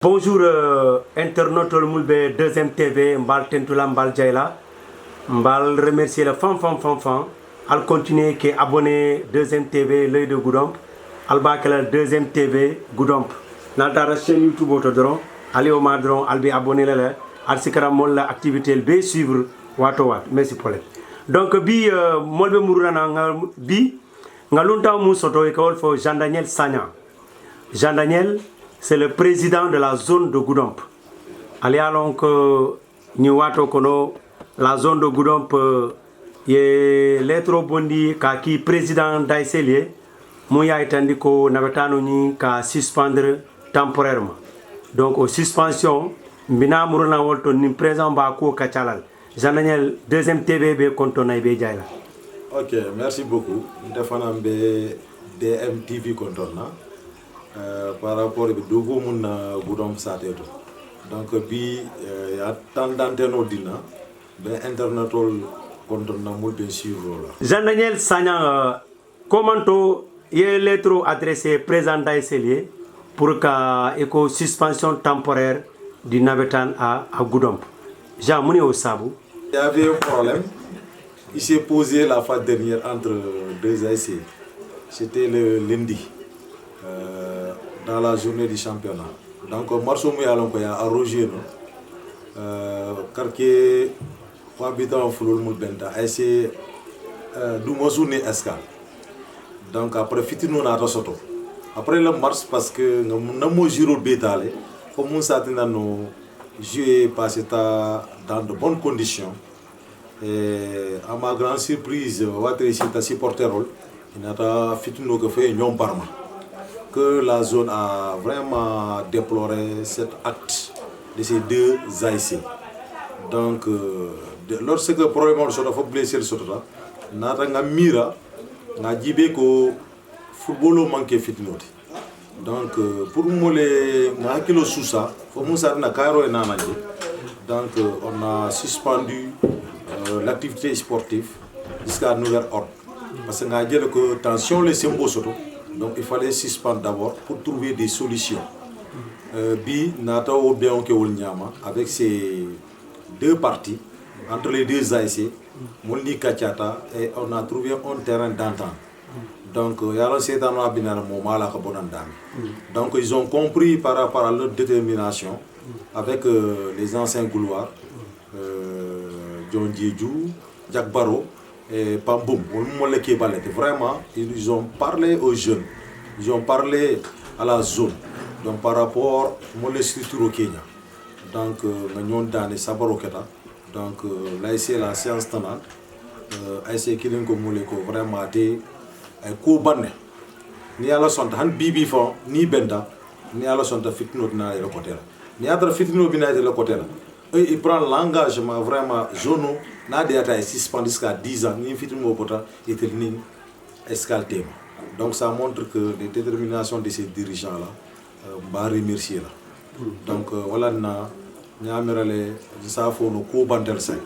Bonjour internaute Moulbe deuxième TV Mbal Tentula Mbal Jaila Mbal remercier le fan al continuer qui est abonné deuxième TV l'œil de Goudomp al bakela deuxième TV Goudomp nalta chaîne YouTube auto dron ali o madron al bi abonné la al sikara mol la activité be suivre wato wat merci Paul donc bi molbe muruna nga bi nga lunta mu soto e kawol fo Jean Daniel Sagna Jean Daniel c'est le président de la zone de Goudomp. Allons que nous avons la zone de Goudomp, l'être bondi qui président d'Aïselier, Mouya étandi ko navetano ni ka suspendre temporairement. Donc aux suspension, mbina muruna wolto ni présent ba ko kachalal. Jean Daniel deuxième TV be kontona be jayla. OK, merci beaucoup. Ndefana be DMTV kontona. Par rapport à Dogo Mouna Goudomp Sateto. Donc, il y a tant d'antennes dina, mais Internet contona muy bien suivre. Jean Daniel Sagna, comment tu as lettre adressée président d'Aïselier pour que suspension temporaire du navetan à Goudomp? Jean Mouni au Sabou. Il y avait un problème. Il s'est posé la fois dernière entre deux Aïsés. C'était le lundi. Dans la journée du championnat. Donc, Marceau Mouyalon a arrogé quartier habitant en Floul Moubenta, et c'est Doumozouni Escal. Donc, après, Fitino n'a pas sorti. Après le mars, parce que nous avons giro bétalé, comme nous avons joué passé dans de bonnes conditions. Et à ma grande surprise, Water supporter, il n'a pas Fitino que fait un parma. Que la zone a vraiment déploré cet acte de ces deux AIC. Donc, lorsque le problème est blessé, nous avons mira, nous avons dit que le football manque de fitness. Donc, pour nous, nous avons sous ça, il faut donc, on a suspendu l'activité sportive jusqu'à nouvel ordre. Parce que nous avons dit que tension les symboles. Donc il fallait suspendre d'abord pour trouver des solutions. Bi Nata Obion Keolnyama avec ces deux parties, entre les deux AIC, Mondi Kachata, et on a trouvé un terrain d'entente. Donc donc ils ont compris par rapport à leur détermination avec les anciens couloirs, John Djedjou, Jack Barrow, et Pamboum, vraiment, ils ont parlé aux jeunes, ils ont parlé à la zone, donc par rapport à la structure au Kenya. Donc, nous avons donné Sabaroketa, donc là ici la séance tenante, ici qui est vraiment été un coup banné. Ni à la sonde, Bibi font, ni Benda, ni à la sonde fitno na le côté là. Ni à la fitno bina de le côté là. Il prend l'engagement vraiment zone n'a déjà suspendu jusqu'à 10 ans ni fitimo pota et terminé escalté. Donc ça montre que les déterminations de ces dirigeants là va remercier là. Donc voilà na ñamerale ça faut no ko bandel say.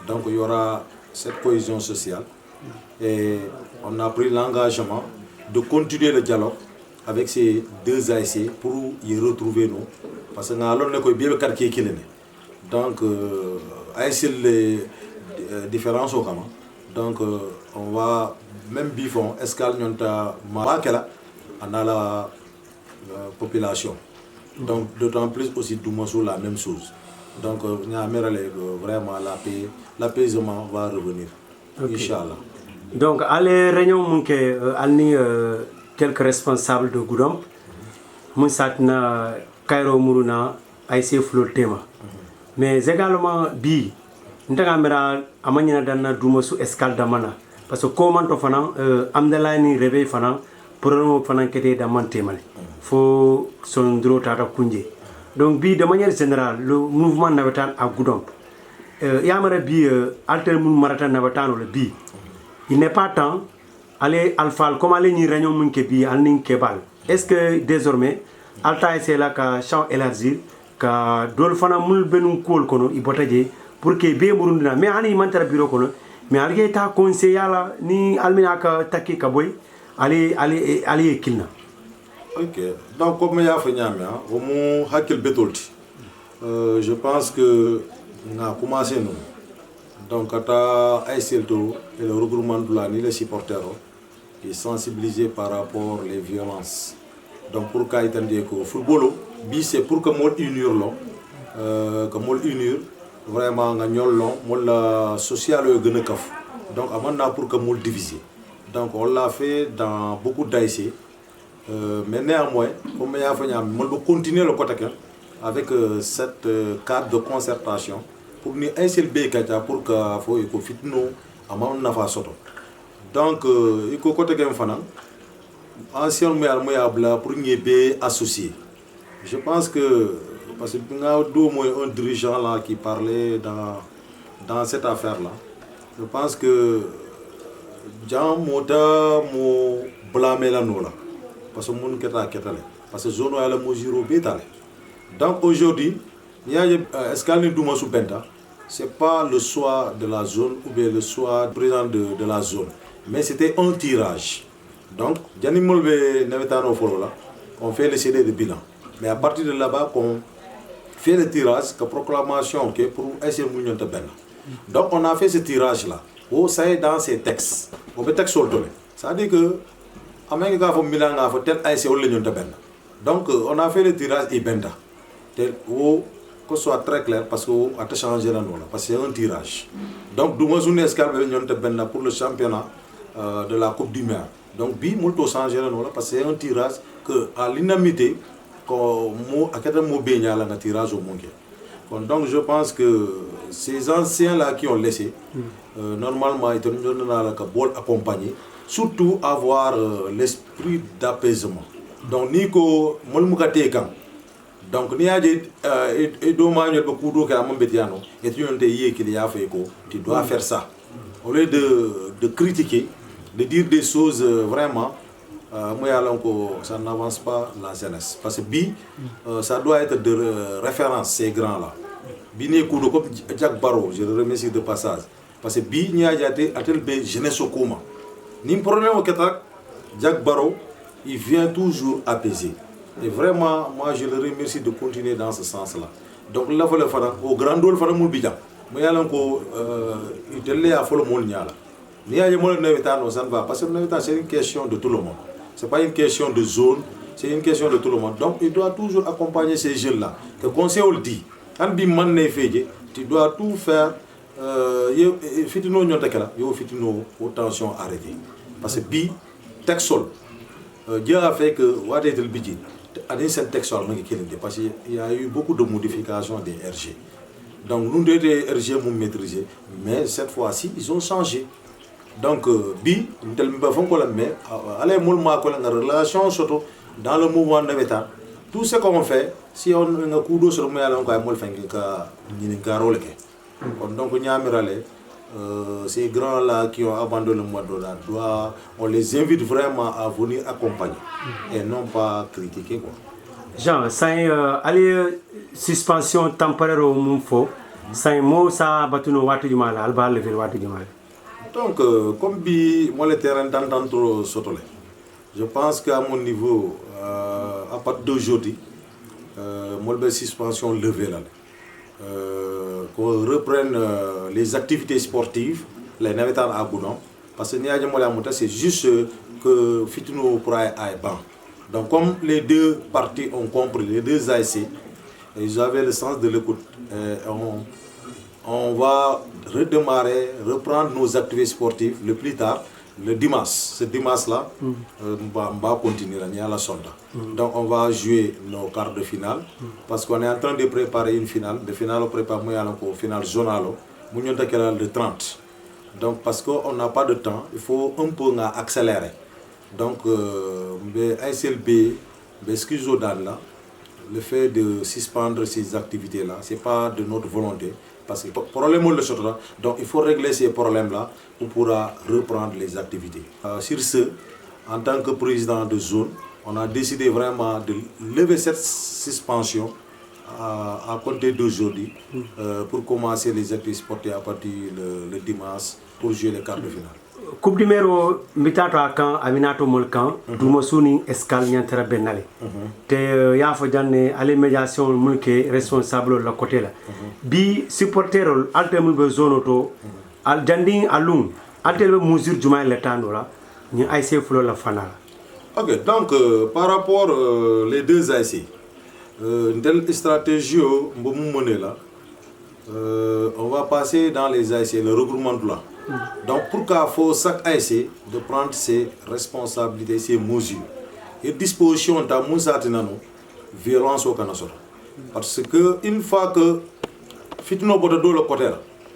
Donc il y aura cette cohésion sociale et on a pris l'engagement de continuer le dialogue avec ces deux AIC pour y retrouver nous parce que na lon ko biebe quartier kilene. Donc, les différences au Kama. Donc, on va même bifon, escale, on a la population. Donc, d'autant plus aussi Doumosso la même chose. Donc, vraiment l'apaisement va revenir. Okay. Inch'Allah. Donc, à la réunion, quelques responsables de Goudomp, Moussatna, Kairo Muruna, Aïssé Flotema. Mais également bi ndaga mera amanyina danna duma su escale damana parce que comment to fana amdala ni réveil fana problème fana kété da mantémal faut son dro tata kunje donc bi de manière générale le mouvement navetan à Goudomp yamara bi alter mun marata navetan le bi il n'est pas temps aller alfal comme aller ni réunion mun ke bi al ning kebal est-ce que désormais alta c'est là ka champ élargir ka dol fana mul benun kol kono i botaje pour que be murundina mais ani mantara bureau kono mais alge ta conseil yala ni almina ka takki ka boy ali kilna Ok, donc comme il y a fait au moins Hakil Betolti, je pense que on a commencé nous. Donc à ASLTO et le regroupement de la les supporters est sensibilisé par rapport aux violences. Donc pour qu'il y ait que football, c'est pour que moi unir que moi unir vraiment gagnol la social donc avant pour que moi diviser. Donc on l'a fait dans beaucoup d'AIC. Mais néanmoins, comme on va continuer le côté avec cette cadre de concertation pour nous aider pour que faut fitno amam nafa soto. Donc il faut côté que fana ancien moyable pour nous associer. Je pense que parce que nous avons un dirigeant là qui parlait dans cette affaire là. Je pense que Jean Mota mo blâmer la nola. Parce que mon keta ketale parce que zone ala mojiro betale donc aujourd'hui il y a escale douma sous benta c'est pas le choix de la zone ou bien le choix du président de la zone mais c'était un tirage donc jani molbe navetano folo là on fait le CD de bilan mais à partir de là-bas qu'on fait le tirage que proclamation que pour essayer mounion de ben donc on a fait ce tirage là oh ça est dans ces textes on peut texte sur ça veut dire que donc on a fait le tirage Ibenda que ce soit très clair parce qu'on a changé la note parce que c'est un tirage donc nous avons une escale pour le championnat de la Coupe du Maire donc bi multo changé la note parce que c'est un tirage que à l'unanimité un tirage au monde. Donc je pense que ces anciens là qui ont laissé normalement ils ont accompagné surtout avoir l'esprit d'apaisement. Donc Nico Molmukate kan. Donc ni a dit et dommage beaucoup d'eau que mon bétiano et tu tu dois faire ça. Au lieu de critiquer, de dire des choses vraiment ça n'avance pas la jeunesse. Parce que Bi, ça doit être de référence, ces grands-là. Bini Koudo comme Jack Barrow, je le remercie de passage. Parce que Bi n'y a été jeunesse au coma. Ni problème au Qatar, Jack Barrow, il vient toujours apaiser. Et vraiment, moi je le remercie de continuer dans ce sens-là. Donc là, il faut au grand rôle, il faut le bidon. Mais il est là, il faut le monde. Il y a des gens ça ne va pas. Parce que c'est une question de tout le monde. Ce n'est pas une question de zone, c'est une question de tout le monde. Donc il doit toujours accompagner ces jeunes-là. Le conseil le dit. Quand tu dois tout faire. Attention arrêtée. Parce que bi textol Dieu a fait que what est le budget parce qu'il y a eu beaucoup de modifications des RG. Donc nous deux RG nous maîtriser mais cette fois-ci ils ont changé. Donc bi tel mais allez la relation surtout dans le mouvement de l'État tout ce qu'on fait si on a un coup d'eau sur le donc ces grands-là qui ont abandonné le mois de on les invite vraiment à venir accompagner et non pas critiquer. Jean, c'est une suspension temporaire au Moufo. C'est un mot ça battu no watu du mal, alba lever watu du mal. Donc comme bi moi le terrain d'entendre trop sotole. Je pense qu'à mon niveau à partir d'aujourd'hui moi la suspension levée là. Qu'on reprenne les activités sportives, les navetans à Goudon, parce que c'est juste que Fitino pourra être ban. Donc comme les deux parties ont compris, les deux AIC, ils avaient le sens de l'écoute. On va redémarrer, reprendre nos activités sportives le plus tard, le dimanche. Ce dimanche-là, on va continuer à la sonde. Donc on va jouer nos quarts de finale, parce qu'on est en train de préparer une finale. De finale, on prépare une finale zonale, le 30. Donc parce qu'on n'a pas de temps, il faut un peu accélérer. Donc, ASLB, le fait de suspendre ces activités-là, ce n'est pas de notre volonté. Parce que le problème est le là. Donc il faut régler ces problèmes-là pour pouvoir reprendre les activités. Sur ce, en tant que président de zone, on a décidé vraiment de lever cette suspension à compter d'aujourd'hui pour commencer les activités sportives à partir le dimanche pour jouer les quarts de finale. coupe du maire mbitato kan aminato molkan duma suni escal nyantara benale te ya fo janne ale médiation mulke responsable la côté là bi supporterol altemul be zone to al janding alum altel be mesure juma le tando la ni ASC Flo la fanala. Ok, donc par rapport les deux ASC une telle stratégie là on va passer dans les ASC le regroupement de là. Donc pourquoi faut chaque ASC de prendre ses responsabilités, ses mesures et dispositions dans mon violence au Canada. Parce que une fois que fitno bodo le côté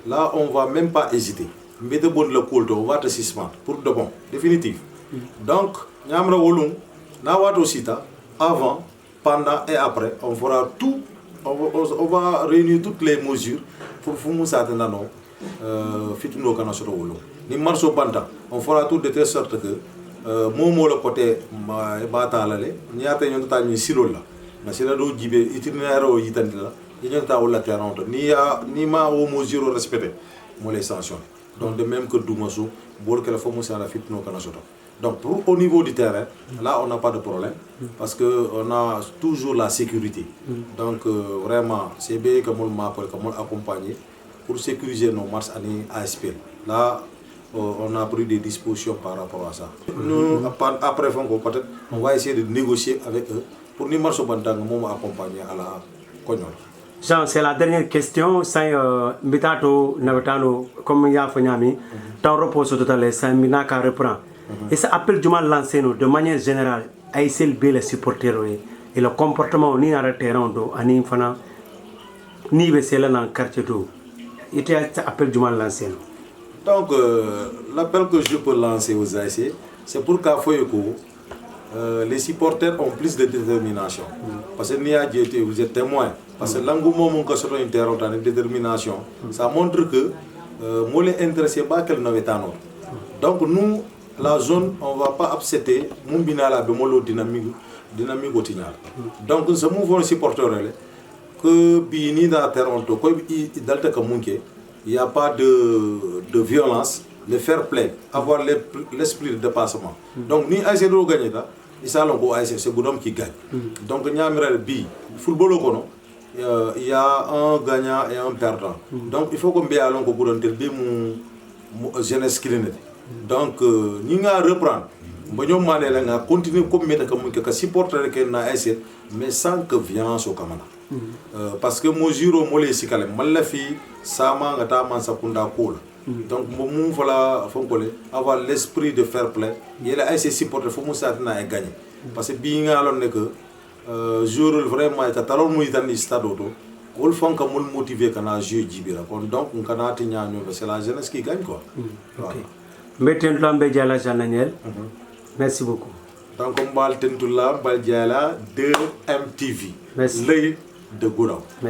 là on va même pas hésiter. Mettez bon le cool on va te suspendre pour de bon définitif. Donc ñamra wolum na wato sita avant, pendant et après on fera tout on va réunir toutes les mesures pour fumu satana non fitno kana soto wolo ni marso banta on fera tout de telle sorte que momo le côté bata lale nyata ñon ta ni sirol la na sira do jibe itinéraire o yitandila ñon ta wala terrain ni ma o mesure respecté mo les sanctions donc de même que Doumassou bol que la famu sa la fitno kana soto. Donc pour, au niveau du terrain, là on n'a pas de problème parce qu'on a toujours la sécurité. Donc vraiment, c'est bien que nous accompagner pour sécuriser nos marches à ASP. Là, on a pris des dispositions par rapport à ça. Nous, après, peut-être, on va essayer de négocier avec eux pour nous marcher nous accompagner à la Cognole. Jean, c'est la dernière question. Mbitato, Navetano, comme il y a Fonyami, ton repos total, c'est Minaka reprend. Et ça appelle du mal lancé de manière générale à essayer de les supporter et le comportement ni à terrain ni fana ni vesela dans le quartier d'eau. Et ça appelle du mal lancé. Donc l'appel que je peux lancer aux ASC, c'est pour qu'à Foyoko, les supporters ont plus de détermination. Parce que vous êtes témoin. Parce que l'engouement mon sur un terrain de détermination, ça montre que moi les intéressé pas qu'elle n'avait pas. Donc nous la zone, on ne va pas accepter mon binala bemolo dynamique au tignal. Donc ce mouvement supporter que bini dans Toronto comme il n'y a pas de violence, le fair play, avoir l'esprit de dépassement. Donc ni ASC do gagner là, il s'allonge au ASC c'est Goudom qui gagne. Donc nyamre bi football au kono il y a un gagnant et un perdant. Donc il faut qu'on bien allons au Goudom tel bi mon jeunesse qui donc nous allons reprendre. Nous allons continuer comme supporter na ASC mais sans que violence au Camana. Parce que mesure molé sikale malafi sama ngata mansa kunda kola. Donc nous voilà avoir l'esprit de fair play. Il y a ASC supporter faut musa na gagner. Parce que bien alors que jour vraiment est talon mu itani stade auto. All font comme motivé kana jeu jibira. Donc on kana tinya c'est la jeunesse qui gagne quoi. Merci beaucoup. Donc on va le 2 MTV. Merci. L'œil de Goudam.